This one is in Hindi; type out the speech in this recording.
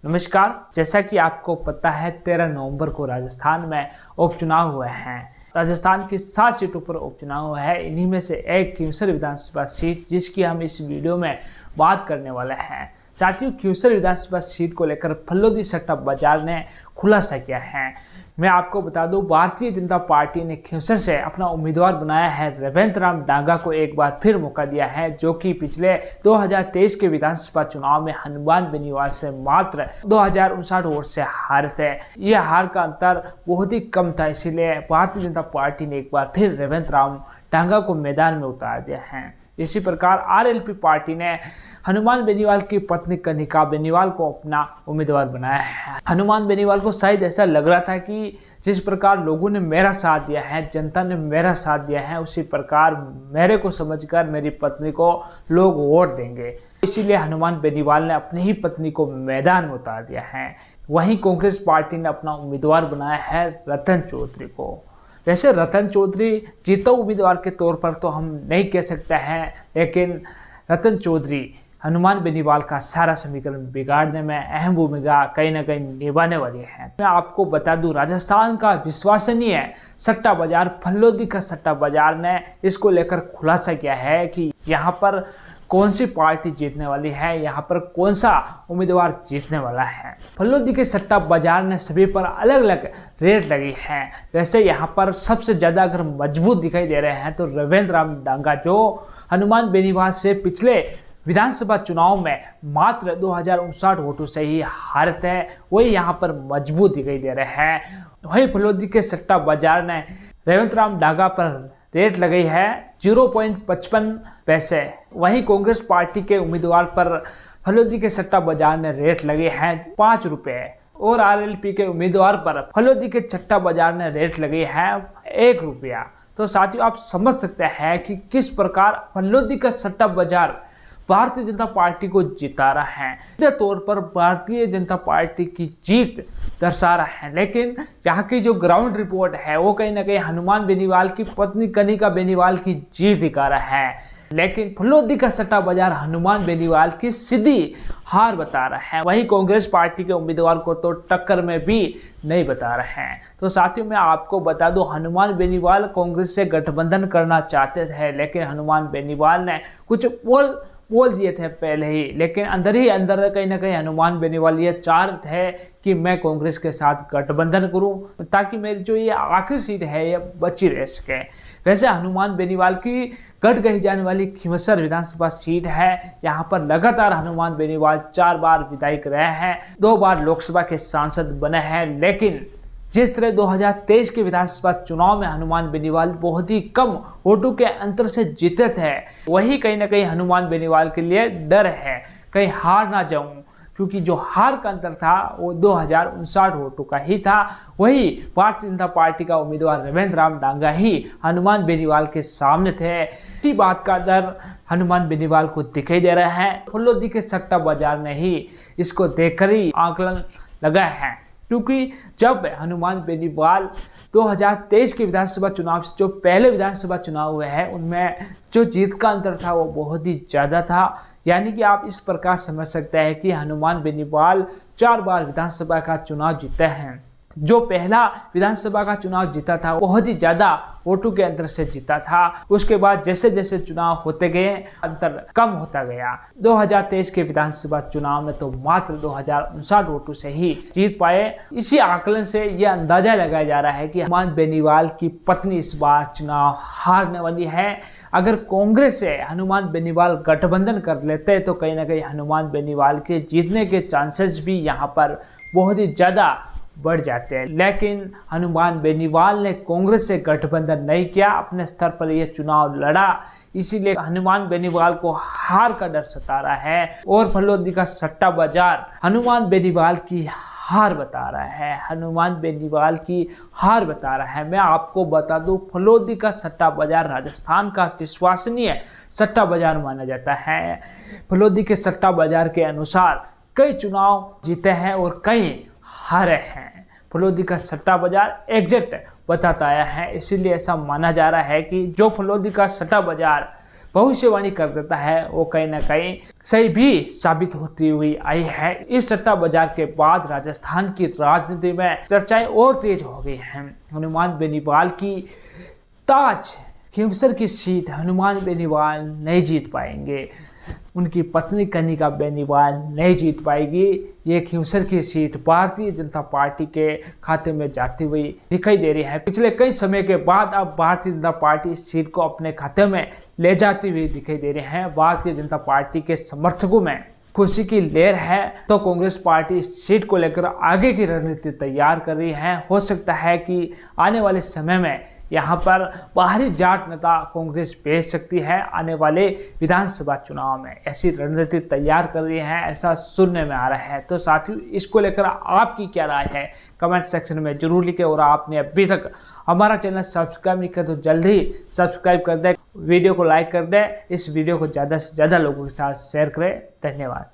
नमस्कार। जैसा कि आपको पता है 13 नवंबर को राजस्थान में उपचुनाव हुए हैं। राजस्थान की 7 सीटों पर उपचुनाव हुआ है। इन्हीं में से एक खींवसर विधानसभा सीट जिसकी हम इस वीडियो में बात करने वाले हैं। साथियों, खींवसर विधानसभा सीट को लेकर फल्लोदी सट्टा बाजार ने खुलासा किया है। मैं आपको बता दूं, भारतीय जनता पार्टी ने खींवसर से अपना उम्मीदवार बनाया है। रेवंत राम डांगा को एक बार फिर मौका दिया है, जो कि पिछले 2023 के विधानसभा चुनाव में हनुमान बेनीवाल से मात्र 2059 वोट से हारे थे। यह हार का अंतर बहुत ही कम था, इसीलिए भारतीय जनता पार्टी ने एक बार फिर रेवंत राम डांगा को मैदान में उतार दिया है। इसी प्रकार आरएलपी पार्टी ने हनुमान बेनीवाल की पत्नी कनिका बेनीवाल को अपना उम्मीदवार बनाया है। हनुमान बेनीवाल को शायद ऐसा लग रहा था कि जिस प्रकार लोगों ने मेरा साथ दिया है, जनता ने मेरा साथ दिया है, उसी प्रकार मेरे को समझकर मेरी पत्नी को लोग वोट देंगे। इसीलिए हनुमान बेनीवाल ने अपनी ही पत्नी को मैदान में उतार दिया है। वहीं कांग्रेस पार्टी ने अपना उम्मीदवार बनाया है रतन चौधरी को। वैसे रतन चौधरी जीता उम्मीदवार के तौर पर तो हम नहीं कह सकते हैं, लेकिन रतन चौधरी हनुमान बेनीवाल का सारा समीकरण बिगाड़ने में अहम भूमिका कहीं ना कहीं निभाने वाली है। मैं आपको बता दूं, राजस्थान का विश्वसनीय सट्टा बाजार फल्लोदी का सट्टा बाजार ने इसको लेकर खुलासा किया है कि यहाँ पर कौन सी पार्टी जीतने वाली है, यहाँ पर कौन सा उम्मीदवार जीतने वाला है। फल्लोदी के सट्टा बाजार ने सभी पर अलग अलग रेट लगी है। वैसे यहाँ पर सबसे ज़्यादा अगर मजबूत दिखाई दे रहे हैं तो रेवंत राम डांगा, जो हनुमान बेनीवाल से पिछले विधानसभा चुनाव में मात्र 2059 वोटों से ही हारे थे, वही यहाँ पर मजबूत दिखाई दे रहे हैं। वही फल्लोदी के सट्टा बाजार ने रेवंत राम डांगा पर रेट लगाई है 0.55 पैसे। वहीं कांग्रेस पार्टी के उम्मीदवार पर फल्लोदी के सट्टा बाजार ने रेट लगे हैं 5 रुपये और आरएलपी के उम्मीदवार पर फल्लोदी के सट्टा बाजार ने रेट लगे हैं 1 रुपया। तो साथियों, आप समझ सकते हैं कि किस प्रकार फल्लोदी का सट्टा बाजार भारतीय जनता पार्टी को जिता रहा है। सीधे तौर पर भारतीय जनता पार्टी की जीत दर्शा रहा है, लेकिन यहाँ की जो ग्राउंड रिपोर्ट है वो कहीं ना कहीं हनुमान बेनीवाल की पत्नी कनिका बेनीवाल की जीत दिखा रहा है। लेकिन फल्लोदी का सट्टा बाजार हनुमान बेनीवाल की सीधी हार बता रहा है। वहीं कांग्रेस पार्टी के उम्मीदवार को तो टक्कर में भी नहीं बता रहे हैं। तो साथियों, मैं आपको बता दूं, हनुमान बेनीवाल कांग्रेस से गठबंधन करना चाहते थे, लेकिन हनुमान बेनीवाल ने कुछ बोल दिए थे पहले ही, लेकिन अंदर ही अंदर कहीं ना कहीं हनुमान बेनीवाल ये चाह रहे थे कि मैं कांग्रेस के साथ गठबंधन करूं ताकि मेरी जो ये आखिरी सीट है ये बची रह सके। वैसे हनुमान बेनीवाल की गढ़ कही जाने वाली खींवसर विधानसभा सीट है। यहाँ पर लगातार हनुमान बेनीवाल 4 बार विधायक रहे हैं, 2 बार लोकसभा के सांसद बने हैं, लेकिन जिस तरह 2023 के विधानसभा चुनाव में हनुमान बेनीवाल बहुत ही कम वोटों के अंतर से जीते थे, वही कहीं ना कहीं हनुमान बेनीवाल के लिए डर है कहीं हार ना जाऊं, क्योंकि जो हार का अंतर था वो 2059 वोटों का ही था। वही भारतीय जनता पार्टी का उम्मीदवार रेवंत राम डांगा ही हनुमान बेनीवाल के सामने थे। इसी बात का डर हनुमान बेनीवाल को दिखाई दे रहा है। फल्लोदी के सट्टा बाजार ने ही इसको देखकर ही आकलन लगाया है, क्योंकि जब हनुमान बेनीवाल 2023 के विधानसभा चुनाव से जो पहले विधानसभा चुनाव हुए हैं उनमें जो जीत का अंतर था वो बहुत ही ज़्यादा था। यानी कि आप इस प्रकार समझ सकते हैं कि हनुमान बेनीवाल 4 बार विधानसभा का चुनाव जीते हैं। जो पहला विधानसभा का चुनाव जीता था बहुत ही ज़्यादा वोटों के अंतर से जीता था। उसके बाद जैसे जैसे चुनाव होते गए अंतर कम होता गया। 2023 के विधानसभा चुनाव में तो मात्र 2059 वोटों से ही जीत पाए। इसी आकलन से यह अंदाजा लगाया जा रहा है कि हनुमान बेनीवाल की पत्नी इस बार चुनाव हारने वाली है। अगर कांग्रेस से हनुमान बेनीवाल गठबंधन कर लेते तो कहीं ना कहीं हनुमान बेनीवाल के जीतने के चांसेस भी यहाँ पर बहुत ही ज़्यादा बढ़ जाते हैं, लेकिन हनुमान बेनीवाल ने कांग्रेस से गठबंधन नहीं किया, अपने स्तर पर यह चुनाव लड़ा। इसीलिए हनुमान बेनीवाल को हार का डर सता रहा है और फल्लोदी का सट्टा बाजार हनुमान बेनीवाल की हार बता रहा है। हनुमान बेनीवाल की हार बता रहा है। मैं आपको बता दूं, फल्लोदी का सट्टा बाजार राजस्थान का विश्वसनीय सट्टा बाजार माना जाता है। फल्लोदी के सट्टा बाजार के अनुसार कई चुनाव जीते हैं और कई हारे हैं। फल्लोदी का सट्टा बाजार एग्जैक्ट बताता आया है, इसीलिए ऐसा माना जा रहा है कि जो फल्लोदी का सट्टा बाजार भविष्यवाणी कर देता है वो कहीं ना कहीं सही भी साबित होती हुई आई है। इस सट्टा बाजार के बाद राजस्थान की राजनीति में चर्चाएं और तेज हो गई हैं। हनुमान बेनीवाल की ताज खींवसर की सीट हनुमान बेनीवाल नहीं जीत पाएंगे, उनकी पत्नी कनिका बेनीवाल नहीं जीत पाएगी। ये खींवसर की सीट भारतीय जनता पार्टी के खाते में जाती हुई दिखाई दे रही है। पिछले कई समय के बाद अब भारतीय जनता पार्टी इस सीट को अपने खाते में ले जाती हुई दिखाई दे रही है। भारतीय जनता पार्टी के समर्थकों में खुशी की लहर है, तो कांग्रेस पार्टी इस सीट को लेकर आगे की रणनीति तैयार कर रही है। हो सकता है कि आने वाले समय में यहाँ पर बाहरी जाट नेता कांग्रेस भेज सकती है। आने वाले विधानसभा चुनाव में ऐसी रणनीति तैयार कर रही है, ऐसा सुनने में आ रहा है। तो साथियों, इसको लेकर आपकी क्या राय है कमेंट सेक्शन में जरूर लिखें। और आपने अभी तक हमारा चैनल सब्सक्राइब नहीं किया तो जल्दी सब्सक्राइब कर दें, वीडियो को लाइक कर दें, इस वीडियो को ज़्यादा से ज़्यादा लोगों के साथ शेयर करें। धन्यवाद।